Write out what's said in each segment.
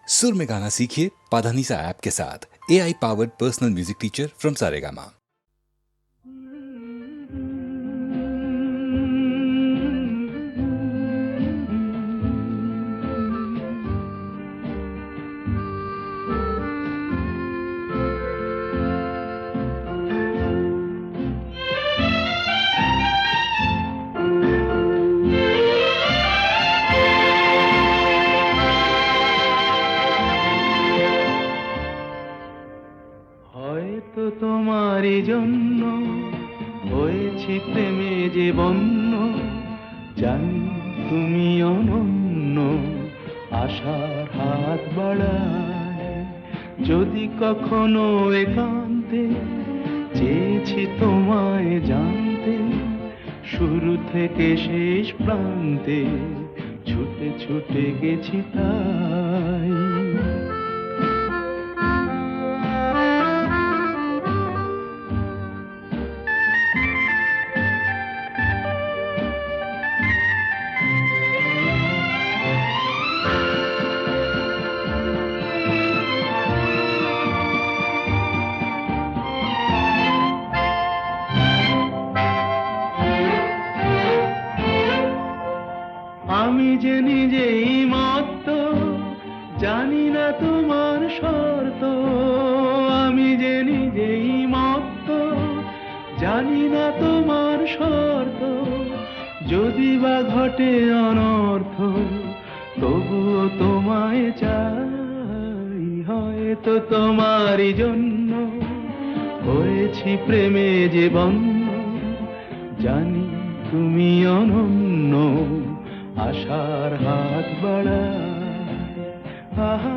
सुर में गाना सीखिए पाधानीसा ऐप के साथ। AI powered personal music teacher from Saregama. তোমারই জন্য হয়েছি প্রেমে যে বন্য, জানি তুমি অনন্য, আশার হাত বাড়ায়। যদি কখনো একান্তে চেয়েছি তোমায় জানতে, শুরু থেকে শেষ প্রান্তে ছুটে ছুটে গেছি তাই। আমি যে নিজেই মত্ত, জানি না তোমার শর্ত। আমি যে নিজেই মত্ত, জানি না তোমার শর্ত। যদি বা ঘটে অনর্থ, তবুও তোমায় চাই। হয়তো তোমারই জন্য হয়েছি প্রেমে যে বন্য, জানি তুমি অনন্য, আশার হাত বাড়ায়। আহা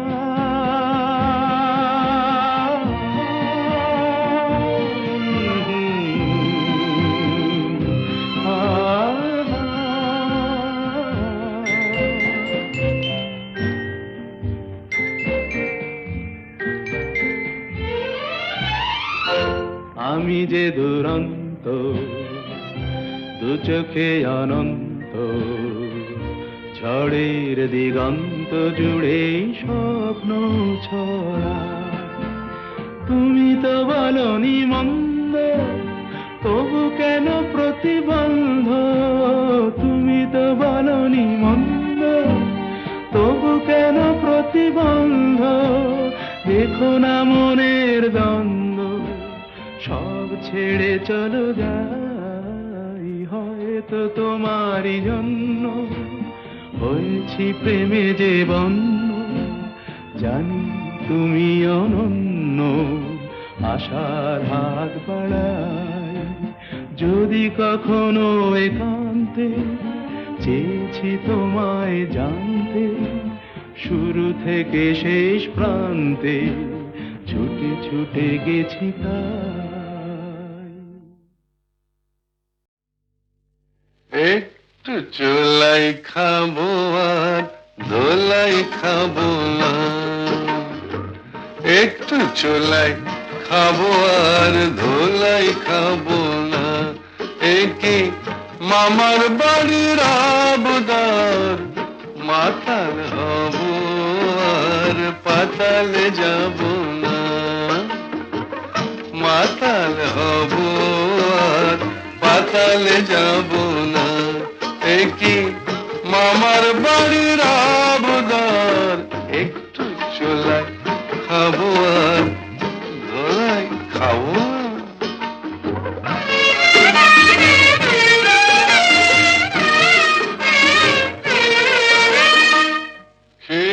আমি যে দুরন্ত, দু চোখে অনন্ত, ঝড়ের দিগন্ত জুড়ে স্বপ্ন ছড়া। তুমি তো বলনি মন্দ, তবু কেন প্রতিবন্ধ? তুমি তো বলনি মন্দ, তবু কেন প্রতিবন্ধ? দেখো না মনের দ্বন্দ্ব, সব ছেড়ে চলো যাই। হয়তো তোমারই জন্য হয়েছি প্রেমে যে বন্য, জানি তুমি অনন্য, আশার হাত বাড়ায়। যদি কখনো একান্তে চেয়েছি তোমায় জানতে, শুরু থেকে শেষ প্রান্তে ছুটে ছুটে গেছি তাই। একটু চোলাই খাবো আর ধোলাই খাবো না, একটু চোলাই খাবো আর ধোলাই খাবো না। একে মামার বাড়ির আবদার, মাতাল হব আর পাতালে যাব না। মাতাল হব আর পাতালে যাব না। একি মামার বাড়ির আবদার, একটু চোলাই খাবো আর ধোলাই খাবো। সে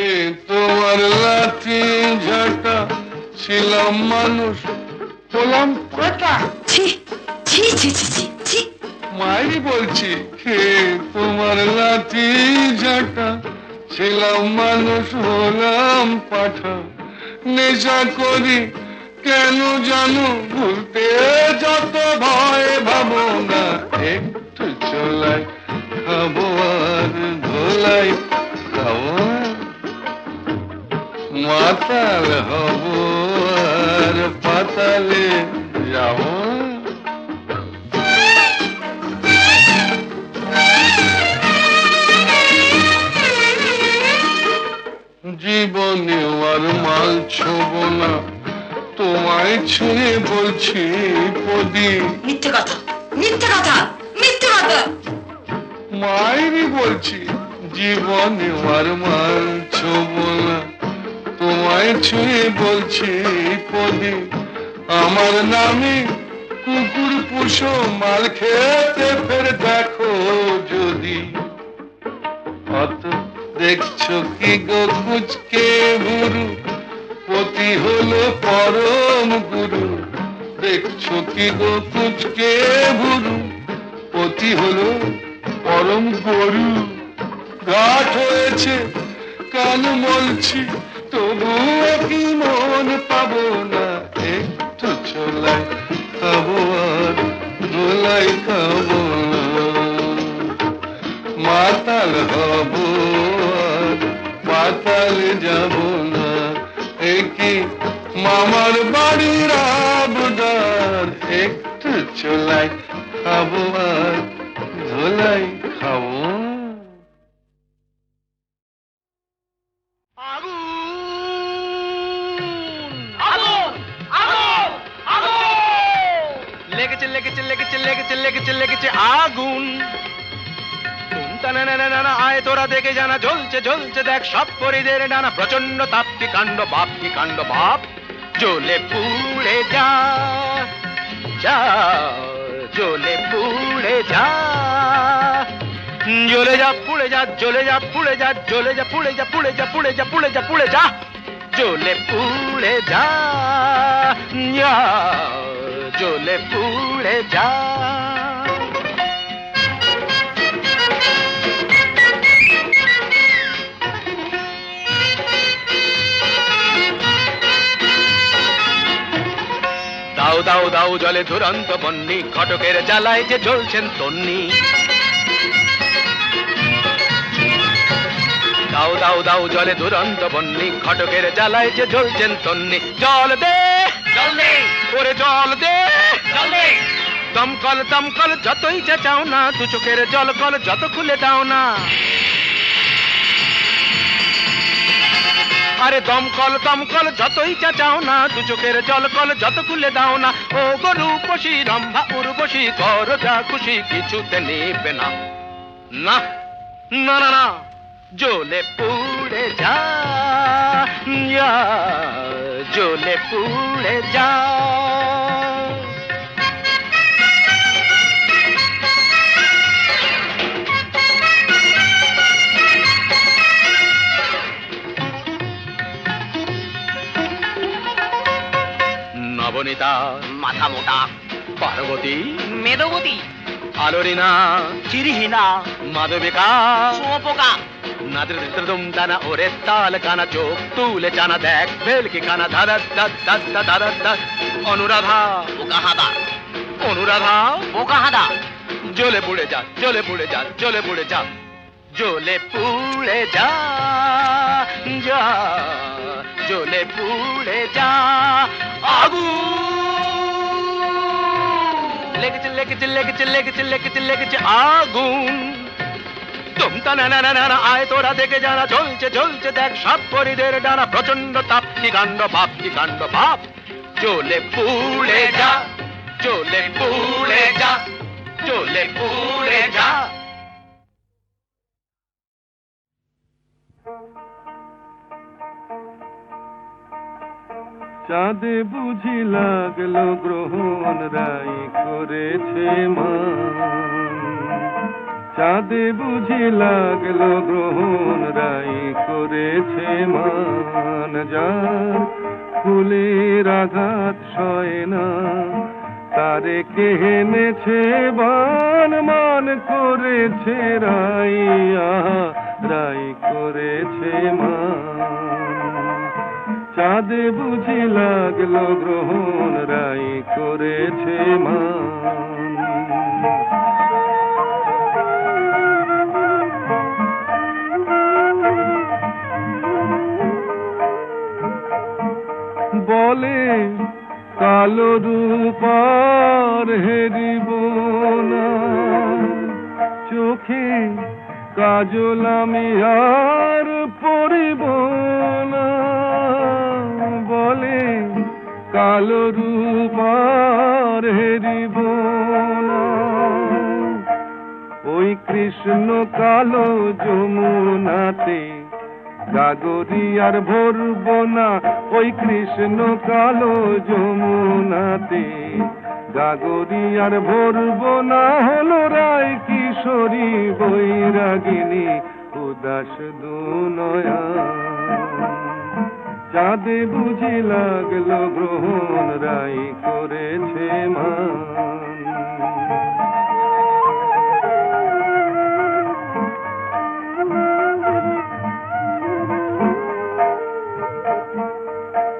তোমার লাঠি ঝাঁটা ছিলাম মানুষ, হলাম কথা। মাই বলছি, হে তোমার লাঠি ঝাঁটা ছিলাম মানুষ, হলাম পাঠা। নেশা করি কেন জানো, ভুলতে যত ভয় ভাবো না। একটু চোলাই খাবো আর ধোলাই খাবো, মাতাল হব আর পাতালে যাব। জীবনে আর মাল ছোব না, তোমায় ছুঁয়ে বলছি পদি। মিথ্যে কথা, মিথ্যে কথা, মিথ্যে কথা। মায়েরই বলছি জীবনে আর মাল ছোব না, তোমায় ছুঁয়ে বলছি পদি। আমার নামে কুকুর পুষো, মাল খেতে ফের দেখো যদি। অত দেখছো কি গো কুচকে বুড়ু, পতি হলো পরম গুরু। দেখছো কি গো কুচকে বুড়ু, পতি হলো পরম গরু। ঘাট হয়েছে কান মলছি, তবুও কি মন পাবো না। একটু ছোলাই খাবো আর দোলাই খাবো না। মাতাল হব আর পাতালে যাব না। একি মামার বাড়ির আবদার, একটু ছোলাই খাবো আর ধোলাই খাবো। লেগেছে লেগেছে লেগেছে লেগেছে লেগেছে লেগেছে আগুন। আয় তোরা দেখে জানা, জ্বলছে জ্বলছে দেখ সব পরিদের ডানা। প্রচন্ড তাপ কি কাণ্ড বাপ, কি কাণ্ড বাপ। জ্বলে পুড়ে যা যা, জ্বলে পুড়ে যা। জ্বলে যা পুড়ে যা, জ্বলে যা পুড়ে যা, জ্বলে যা পুড়ে যা, পুড়ে যা পুড়ে যা, পুড়ে যা পুড়ে যা। জ্বলে পুড়ে যা, জ্বলে পুড়ে যা। দাও দাও দাও জলে দুরন্ত বন্যি, ঘটকের জ্বালায় যে জ্বলছেন তন্নি। দাও দাও দাও জলে দুরন্ত বন্যি, ঘটকের জ্বালায় যে জ্বলছেন তন্নি। জল দে জল দে, ওরে জল দে জল দে। দমকল দমকল যতই চেঁচাও না, দু চোখের জল কল যত খুলে দাও না। আরে দমকল দমকল যতই চেঁচাও না, দু চোখের জল কল যত খুলে দাও না। ও গরু পশি রম্ভা উর্বশী, কর যা খুশি কিছুতে নেবে না। না না না না, জ্বলে পুড়ে যা, জ্বলে পুড়ে যা। নবনীতা মাথা মোটা, পার্বতী মেদবতী, আলোরিনা চিরিহীনা, মাধবিকা শুঁয়োপোকা। নাদের দুম দানা ওরে তাল কানা, চোখ তুলে জানা দেখ ভেলকি কানা। ধারা ধারা ধারা ধারা। অনুরাধা বোকা হাদা, অনুরাধা বোকা হাদা। জ্বলে পুড়ে যা, জ্বলে পুড়ে যা, জ্বলে পুড়ে যা। জ্বলে পুড়ে যা যা, জ্বলে পুড়ে যা। আগুন লেগেছে লেগেছে লেগেছে লেগেছে লেগেছে লেগেছে আগুন। তুমতা না না না না, আয় তোরা দেখে জানা, জ্বলছে জ্বলছে দেখ সব পরিদের ডানা। প্রচন্ড তাপ কি কাণ্ড বাপ, কি কাণ্ড বাপ। জ্বলে পুড়ে যা, জ্বলে পুড়ে যা, জ্বলে পুড়ে যা। চাঁদে বুঝি লাগলো গ্রহণ, রাই করেছে মান। চাঁদে বুঝি লাগলো গ্রহণ, রাই করেছে মান। যার ফুলের আঘাত সয় না, তারে কে এনেছে বান। মান করেছে রাই, রাই করেছে মান। চাঁদে বুঝি লাগলো গ্রহণ, রাই করেছে মান। বলে কালো রূপার হেরিব না, চোখে কাজল আমি আর পরিব না। কালো রূপ আর হেরিব না। ওই কৃষ্ণ কালো যমুনাতে গাগরি আর ভরব না। ওই কৃষ্ণ কালো যমুনাতে গাগরি আর ভরব না। হলো রায় কিশোরী বৈরাগিনী উদাস দুনয়া। চাঁদে বুঝি লাগলো গ্রহণ রাই করেছে মান।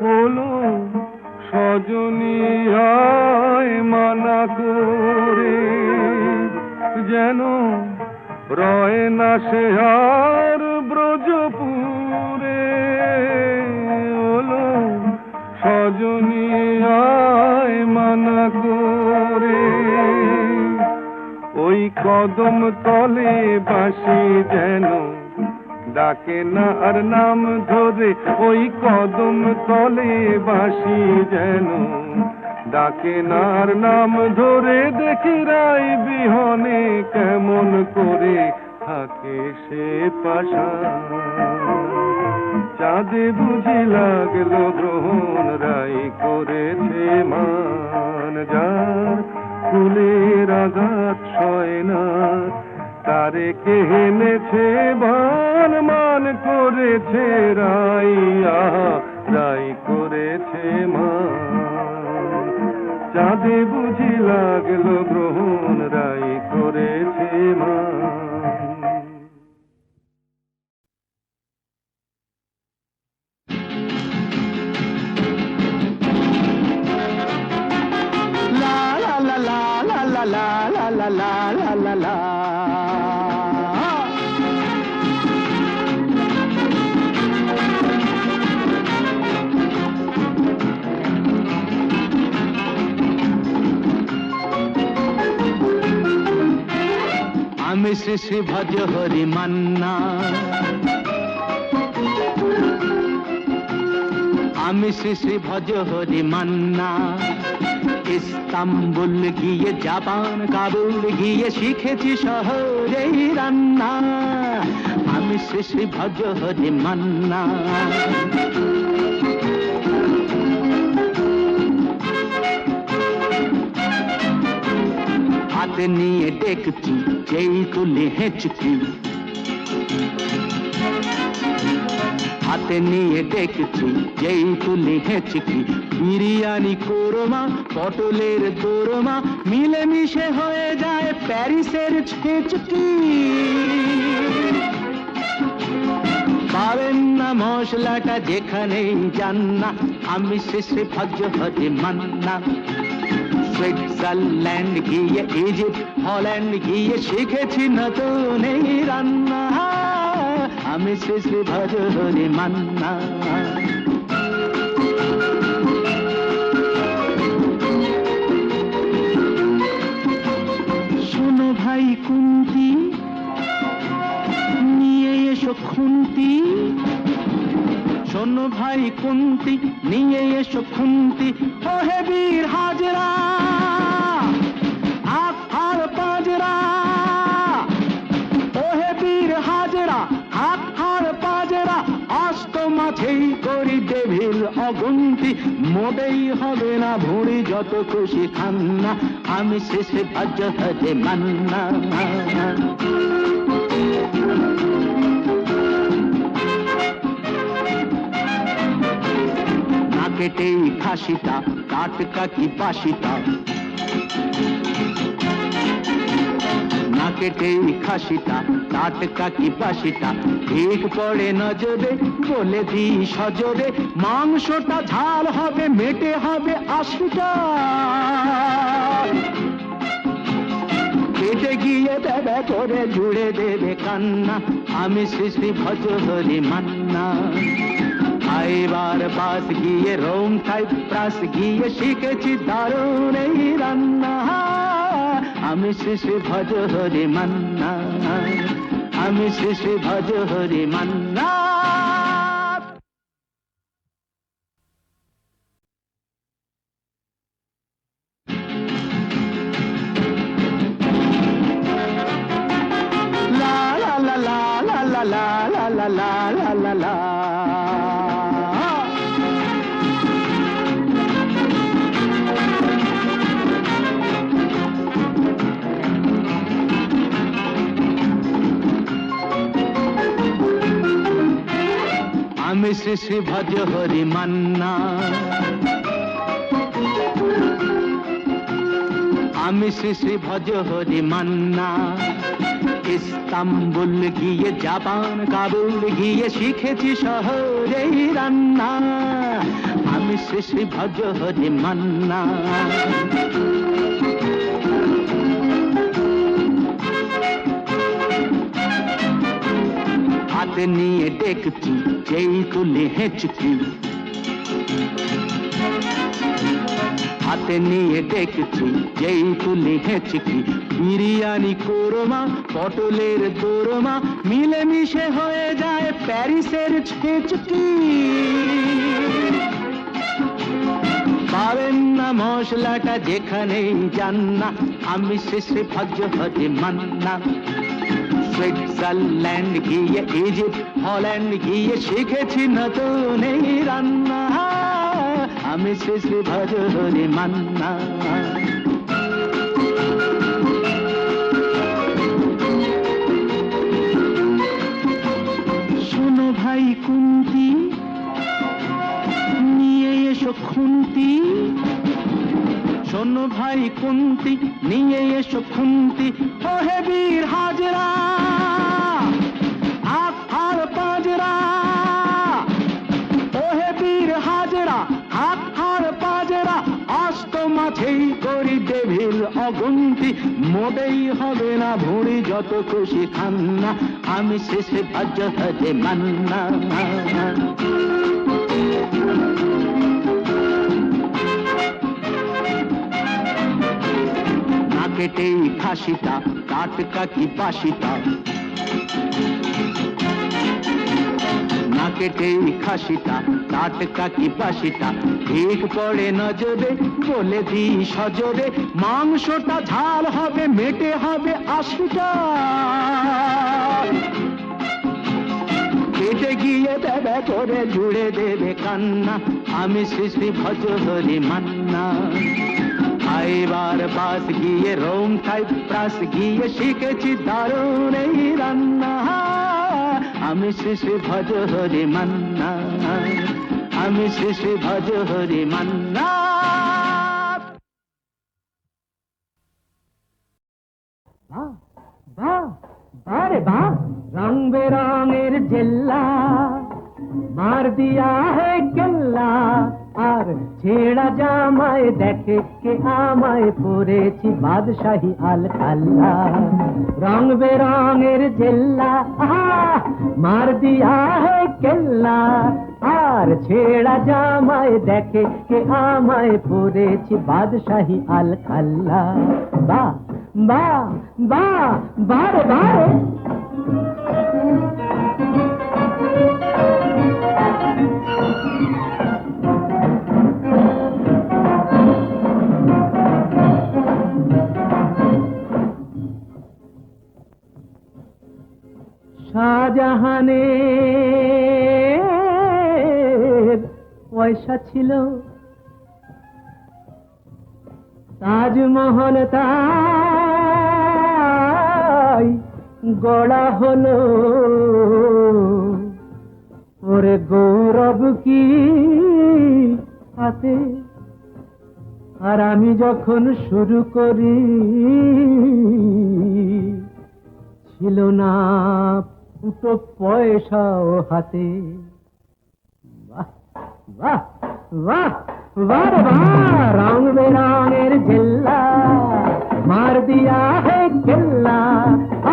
হলো সজনী আয় মানা করে, যেন রয় না সে আর ব্রজপুরে। হলো সজনী আয় মানা করে, ওই কদম তলে বাঁশি যেন ডাকে না আর নাম ধরে। ওই কদম তলে বাঁশি যেন ডাকে না আর নাম ধরে। দেখি রাই বিহনে কেমন করে থাকে সে পাশা। চাঁদে বুঝি লাগলো গ্রহণ রাই করেছে মান। যার ফুলের আঘাত সয় না তারে কে এনেছে বান। মান করেছে রাই, আহা রাই করেছে মান। চাঁদে বুঝি লাগলো গ্রহণ রাই করেছে মান। আমি শ্রী শ্রী ভজ হরি মান্না। আমি শ্রী শ্রী ভজ হরি মান্না। ইস্তাম্বুল গিয়ে জাপান কাবুল গিয়ে শিখেছি শহরেই রান্না। আমি শ্রী শ্রী ভজ হরি মান্না। হাতে নিয়ে দেখছি যেই তুলি হেঁচকি। হাতে নিয়ে দেখছি যেই তুলি হেঁচকি। বিরিয়ানি কোরমা পটলের দোরমা মিলেমিশে হয়ে যায় প্যারিসের ছেচকি। পাবেন না মশলাটা যেখানেই যান না। আমি শেষে ভজ হরি মান্না। সুইজারল্যান্ড গিয়ে ইজিপ্ট হল্যান্ড গিয়ে শিখেছি নতুন এই রান্না। আমি শ্রী শ্রী ভজ হরি মান্না। শোনো ভাই কুন্তি নিয়ে এসো খুন্তি। শোনো ভাই কুন্তি নিয়ে এসো খুন্তি। ওহে বীর হাজরা হাত হার পাজরা। ওহে বীর হাজরা হাত হার পাজরা। অস্ত মাঝেই করি ডেভিল অগুন্তি। মোটেই হবে না ভুঁড়ি যত খুশি খান্না। আমি শেষে ভজ হরি মান্না। কেটেই খাসিটা টাটকা কি বাসিটা। না কেটেই খাসিটা টাটকা কি বাসিটা। ঠিক পড়ে নজরে বলে দিই সজরে। মাংসটা ঝাল হবে মেটে হবে 80টা। পেটে গিয়ে বেবে করে জুড়ে দেবে কান্না। আমি শ্রী শ্রী ভজ হরি মান্না। এবার বাস গিয়ে রোম সাইপ্রাস গিয়ে শিখেছি দারুণ এই রান্না। আমি শ্রী শ্রী ভজ হরি মান্না। আমি শ্রী শ্রী ভজ হরি মান্না। আমি শ্রী শ্রী ভজ হরি মান্না, আমি শ্রী শ্রী ভজ হরি মান্না। ইস্তাম্বুল গিয়ে জাপান কাবুল গিয়ে শিখেছি শহরেই রান্না, আমি শ্রী শ্রী ভজ হরি মান্না। হাতে নিয়ে দেখছি যেই তুলি হেঁচকি, হাতে নিয়ে দেখছি যেই তুলি হেঁচকি। বিরিয়ানি কোরমা পটলের দোরমা মিলেমিশে হয়ে যায় প্যারিসের ছেচকি। পাবেন না মশলাটা যেখানেই যান না, আমি শ্রী শ্রী ভজ হরি মান্না। সুইজারল্যান্ড গিয়ে ইজিপ্ট হল্যান্ড গিয়ে শিখেছি নতুন এই রান্না, আমি শ্রী শ্রী ভজ হরি মান্না। শোনো ভাই কুন্তি, নিয়ে এসো খুন্তি, শোনো ভাই কুন্তি নিয়ে এসো খুন্তি। ওহে বীর হাজরা হাত হার পাজরা, ওহে বীর হাজরা হাত হার পাজরা। অস্ত মাঝেই করি ডেভিল অগুন্তি, মোটেই হবে না ভুঁড়ি যত খুশি খান্না, আমি শেষে ভজ হরি মান্না। কেটেই খাসিটা টাটকা কি বাসিটা, না কেটেই খাসিটা টাটকা কি বাসিটা। ঠিক পড়ে নজরে বলে দিই সজরে, মাংসটা ঝাল হবে মেটে হবে 80টা। কেটে গিয়ে দেবে করে জুড়ে দেবে কান্না, আমি শ্রী শ্রী ভজ হরি মান্না। এবার বাস গিয়ে রোম সাইপ্রাস গিয়ে শিখেছি দারুণ এই রান্না, আমি শ্রী শ্রী ভজ হরি মান্না, আমি শ্রী শ্রী ভজ হরি মান্না। বারে বা রং বেরঙের জেল্লা মার দিয়া হে কেল্লা, আর ছেঁড়া জামায় দেখে কে আমায় পরেছি বাদশাহী আল কাল্লা। রং বেরঙের জেল্লা মার দিয়া হে কেল্লা, আর ছেঁড়া জামায় দেখে কে আমায় পরেছি বাদশাহী আল কাল্লা। বা বা বা বারে বারে শাহজাহানের পয়সা ছিল, তাজমহল তাই গড়া হলো। ওরে গৌরব কি হাতে, আর আমি যখন শুরু করি ছিল না ফুটো পয়সাও হাতে। বাহ বাহ বাহ বাহ বাহ, রং বেরঙের জেল্লা মার দিয়া হে কেল্লা,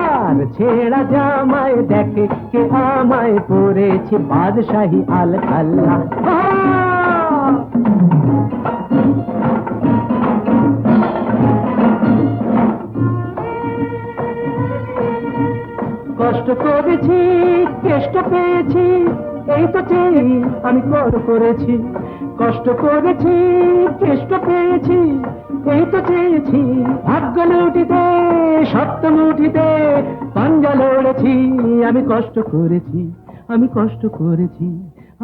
আর ছেঁড়া জামায় দেখে কে আমায় পরেছি বাদশাহী আল কাল্লা। কষ্ট করেছি কেষ্ট পেয়েছি, এই তো চেয়ে আমি কর করেছি। কষ্ট করেছি কেষ্ট পেয়েছি, এই তো চেয়েছি। ভাগ্য লুটিতে সত্য মুঠিতে পাঞ্জা লড়েছি, আমি কষ্ট করেছি, আমি কষ্ট করেছি,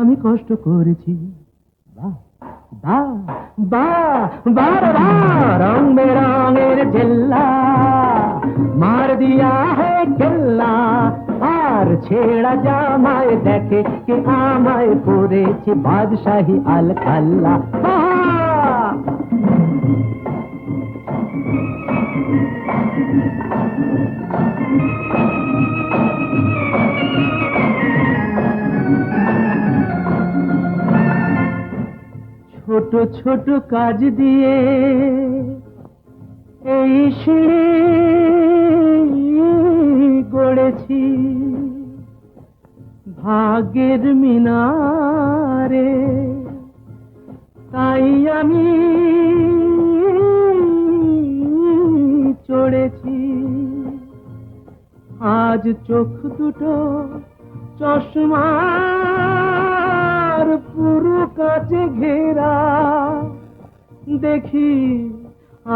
আমি কষ্ট করেছি। বাহ বাহ বাহ বাহ বাহ, রং বেরঙের জেল্লা মার দিয়া হে কেল্লা, আমার ছেঁড়া জামায় দেখে কে আমায় করেছে বাদশাহী আল খাল্লা। ছোট ছোট কাজ দিয়ে এই সিঁড়ি গড়েছি ভাগ্যের মিনারে, তাই আমি চড়েছি। আজ চোখ দুটো চশমার পুরো কাছে ঘেরা, দেখি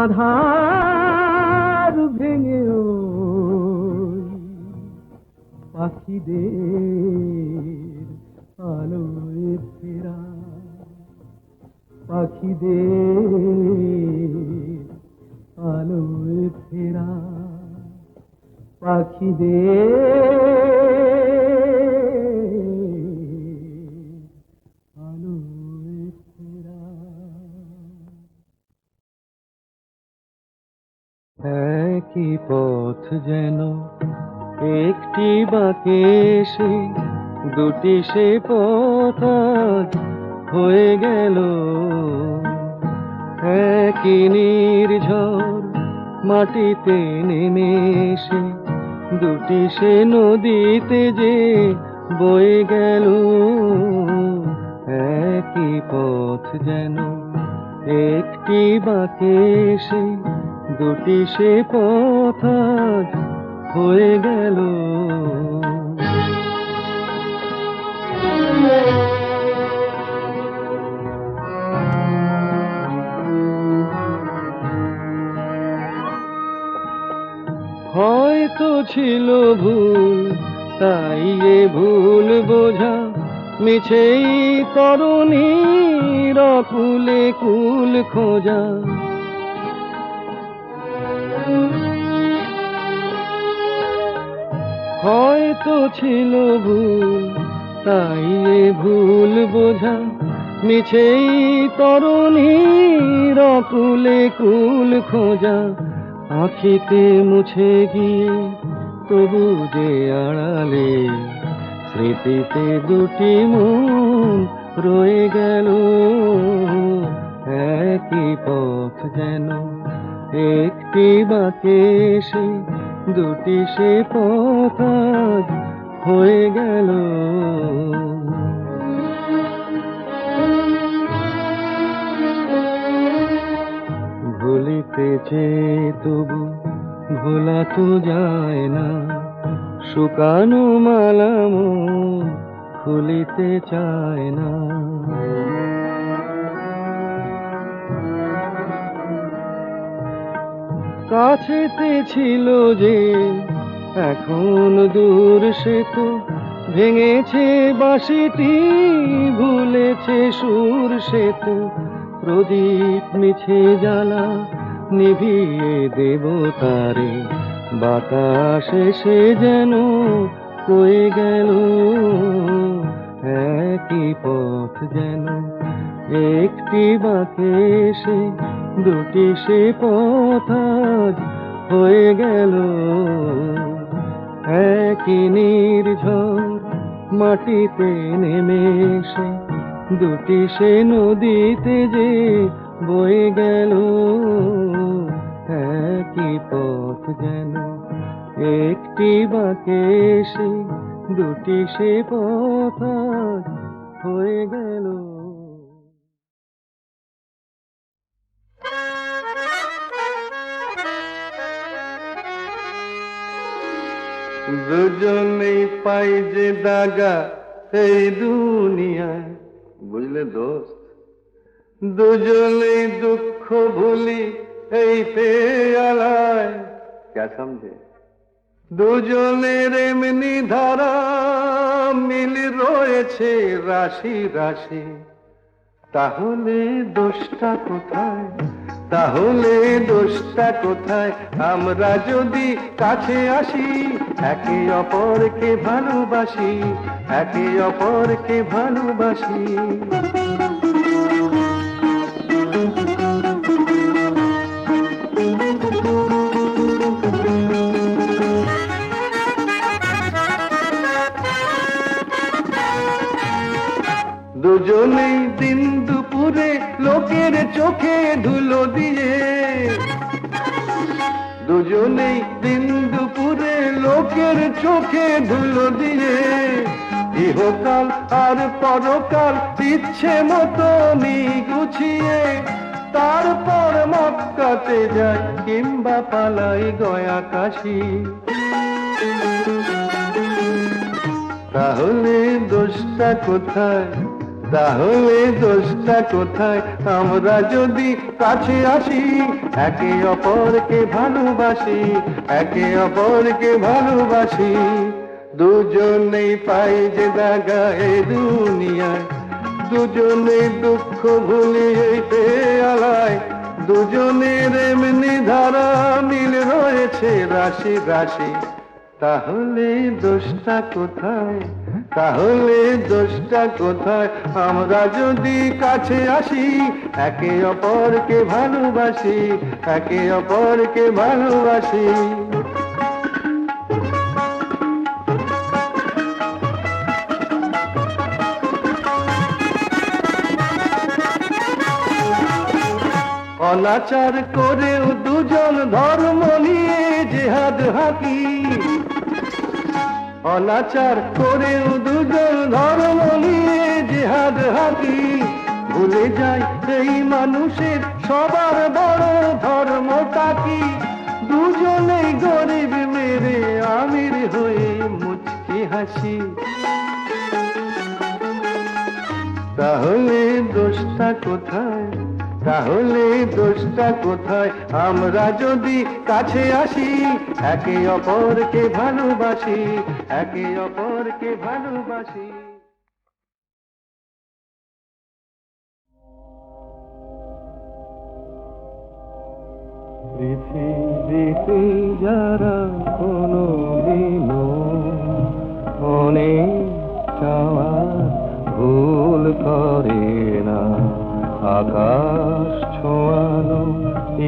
আধার ভেঙে পাখিদের আলোয় ফেরা, পাখিদের আলোয় ফেরা, পাখিদের আলোয় ফেরা। একই পথ যেন একটি বাঁকে সে দুটি সে পথ আজ হয়ে গেল। একই নির্ঝর মাটিতে নেমে এসে দুটি সে নদীতে যে বয়ে গেল। একই পথ যেন একটি বাঁকে সে দুটি সে পথ আজ হয়ে গেল। হয়তো ছিল ভুল, তাই এ ভুল বোঝা মিছেই তরুণীর কুলে কুল খোঁজা। হয়তো ছিল ভুল, তাই এ ভুল বোঝা মিছেই তরুণীর কুলে কুল খোঁজা। আঁখিতে মুছে গিয়ে তবু যে আড়ালে স্মৃতিতে দুটি মন রয়ে গেল। একই পথ যেন একটি বাঁকে সে দুটি সে পথ আজ হয়ে গেল। ভুলিতে চেয়ে তবু ভোলা তো যায় না, শুকানো মালা মন খুলিতে চায় না। কাছেতে ছিল যে এখন দূর সে তো ভেঙেছে বাঁশিটি, ভুলেছে সুর সে তো প্রদীপ মিছে জ্বালা নিভিয়ে দেব তারে। বাতাসে সে যেন কয়ে গেল। একই পথ যেন একটি বাঁকে সে দুটি সে পথ আজ হয়ে গেল। একই নির্ঝর মাটিতে নেমে এসে দুটি সে নদীতে যে বয়ে গেল। একই পথ যেন একটি বাঁকে সে দুটি সে পথ আজ হয়ে গেল। দুজনেই পাই যে দাগা এই দুনিয়ায়, বুঝলে দোস্ত? দুজনেই দুঃখ ভুলি এই পেয়ালায়, কে সমঝে? দুজনের এমনি ধারা মিল রয়েছে রাশি রাশি, তাহলে দোষটা কোথায়? তাহলে দোষটা কোথায় আমরা যদি কাছে আসি, একে অপরকে ভালোবাসি, একে অপরকে ভালোবাসি। দুজনেই দিন দুপুরে লোকের চোখে ধুলো দিয়ে, দুজনেই দিন দুপুরে লোকের চোখে ধুলো দিয়ে, ইহকাল আর পরকাল ইচ্ছে মতো গুছিয়ে, তারপর মক্কাতে যায় কিংবা পালাই গয়া কাশি। তাহলে দোষটা কোথায়, তাহলে দোষটা কোথায় আমরা যদি কাছে আসি, একে অপরকে ভালোবাসি, একে অপরকে ভালোবাসি। দুজনেই পাই যে দাগা এই দুনিয়ায়, দুজনেই দুঃখ ভুলি এই পেয়ালায়, দুজনের এমনি ধারা মিল রয়েছে রাশি রাশি। তাহলে দোষটা কোথায়, তাহলে দোষটা কোথায় আমরা যদি কাছে আসি, একে অপরকে ভালোবাসি, একে অপরকে ভালোবাসি। অনাচার করেও দুজন ধর্ম নিয়ে জিহাদ হাকি, অনাচার করেও দুজন ধর্ম নিয়ে জিহাদ হাকি। ভুলে যায় এই মানুষের সবার বড় ধর্মটা কি, দুজনেই গরিব মেরে আমির হয়ে মুচকি হাসি। তাহলে দোষটা কোথায়, তাহলে দোষটা কোথায় আমরা যদি কাছে আসি, একে অপরকে ভালোবাসি, একে অপরকে ভালোবাসি। পৃথিবীতে যারা কোনোদিনও অনেক চাওয়া ভুল করে না, আকাশ ছোঁয়ানো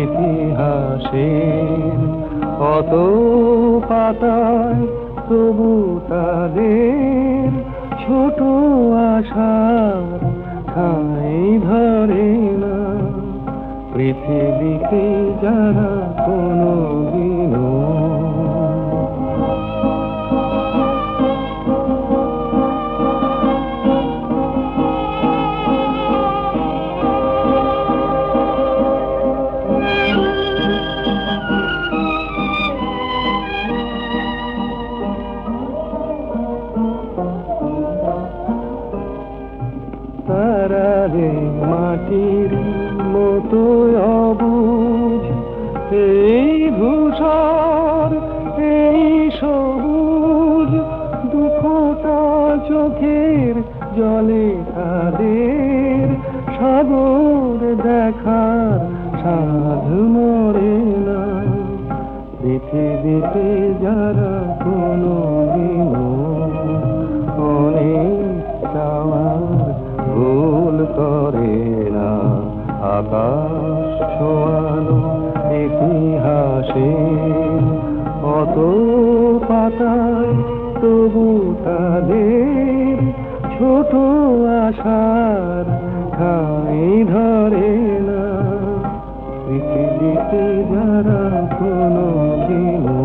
ইতিহাসের কত পাতায় তবু তাদের ছোট আশার ঠাঁই ধরে না। পৃথিবীতে যারা কোনোদিনও তারারে মাটির মতো অবুঝ, এই ধূসর এই সবুজ, দুঃখটা চোখের জলে তাদের সাগর দেখার সাধ মরে না। পৃথিবীতে যারা কোনোদিনও অনেক চাওয়ার ভুল করে না, আকাশ ছোঁয়ানো ইতিহাসে কত পাতায় তবু তাদের ছোট আশার ঠাঁই ধরে না। পৃথিবীতে যারা কোনোদিনও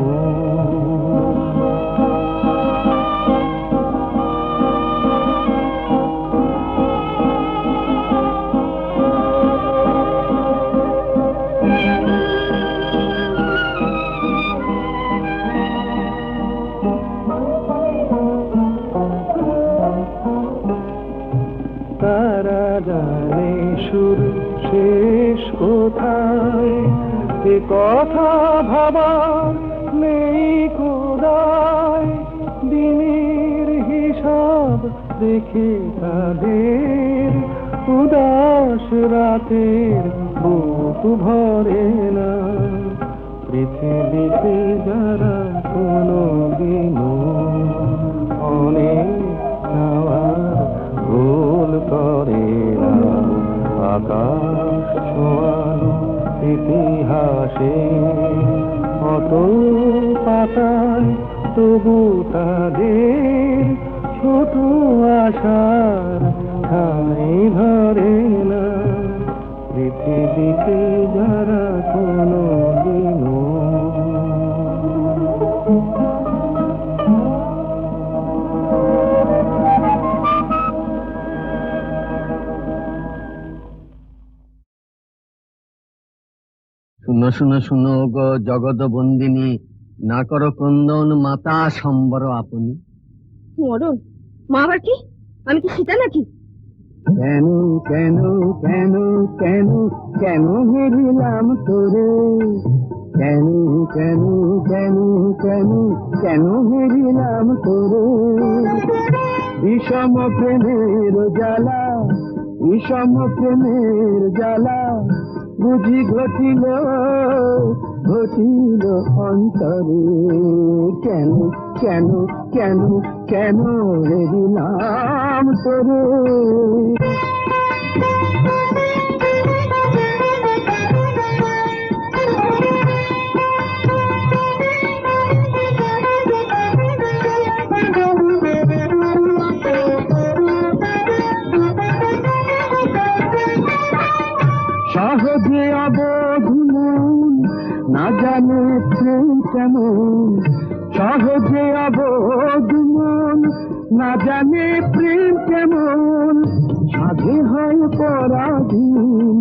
তারা জানে শুরু শেষ কোথায়, এ কথা ভাবার নেই কোদায়। দিনের হিসাব দেখে তাদের উদাস রাতের বুক ভরে না পৃথিবীতে যারা কোনোদিনও অনেক যাওয়ার ভুল করে না, আকাশ ছোঁয়ানো ইতিহাসে কত পাতায় তবু তাদের ছোট আশার ঠাঁই ধরে না পৃথিবীতে যারা কোনোদিনও। শুনো শুনো শুনো গো জগৎ বন্দিনী, না করো ক্রন্দন মাতা সম্বর আপনি। মরণ মা আবার কি? আমি কি সীতা নাকি? কেন কেন কেন কেন কেন হেরিলাম তোরে, কেন কেন কেন কেন কেন হেরিলাম তোরে। বিষম প্রেমের জ্বালা, বিষম প্রেমের জ্বালা বুঝি ঘটিল ঘটিল অন্তরে। কেন কেন কেন কেন হেরিলাম তোরে। সহজে অবোধ মন না জানে প্রেম কেমন, সহজে অবোধ মন না জানে প্রেম কেমন। সাধে হয় পরাধীন,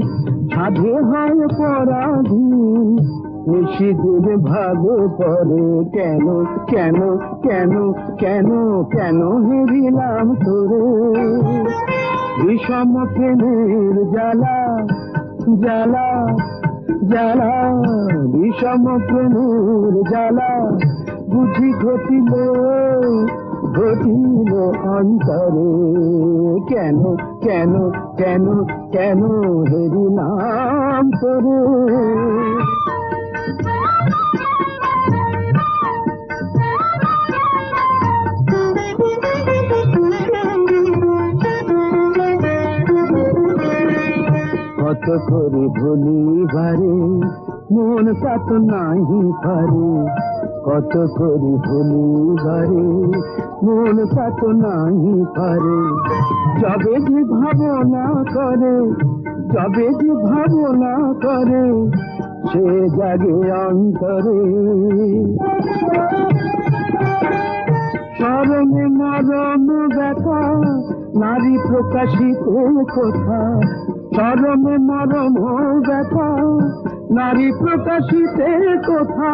সাধে হয় পরাধীন, নিশিদের ভাগে পড়ে। কেন কেন কেন কেন কেন হেরিলাম তোরে। বিষম প্রেমের জ্বালা জ্বালা জ্বালা, বিষম প্রেমের জ্বালা বুঝি ঘটিল ঘটিল অন্তরে। কেন কেন কেন কেন হেরিলাম তোরে। কত করে ভুলিবারে মন কত নাহি পারে, কত করে ভুলিবারে মন কত নাহি পারে। যবে যে ভাবনা করে, যবে যে ভাবনা করে, সে জাগে অন্তরে। স্মরণে মরণ ব্যথা নারী প্রকাশিত কথা, চরমে মরম ব্যথা নারী প্রকাশিতে কথা।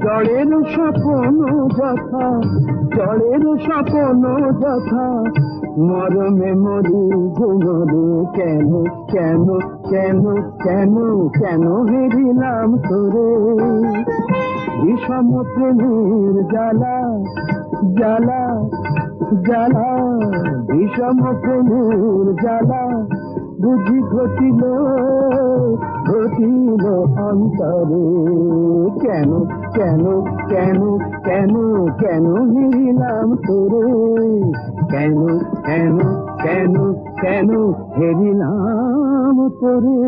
জড়ের স্বপ্ন যথা, জড়ের স্বপ্ন যথা, মরমে মরি গুণরে। কেন কেন কেন কেন কেন হেরিলাম তোরে। বিষম প্রেমের জ্বালা জ্বালা জ্বালা, বিষম প্রেমের জ্বালা বুঝি ঘটিল ঘটিল অন্তরে। কেন কেন কেন কেন কেন হেরিলাম তোরে। কেন কেন কেন কেন হেরিলাম তোরে।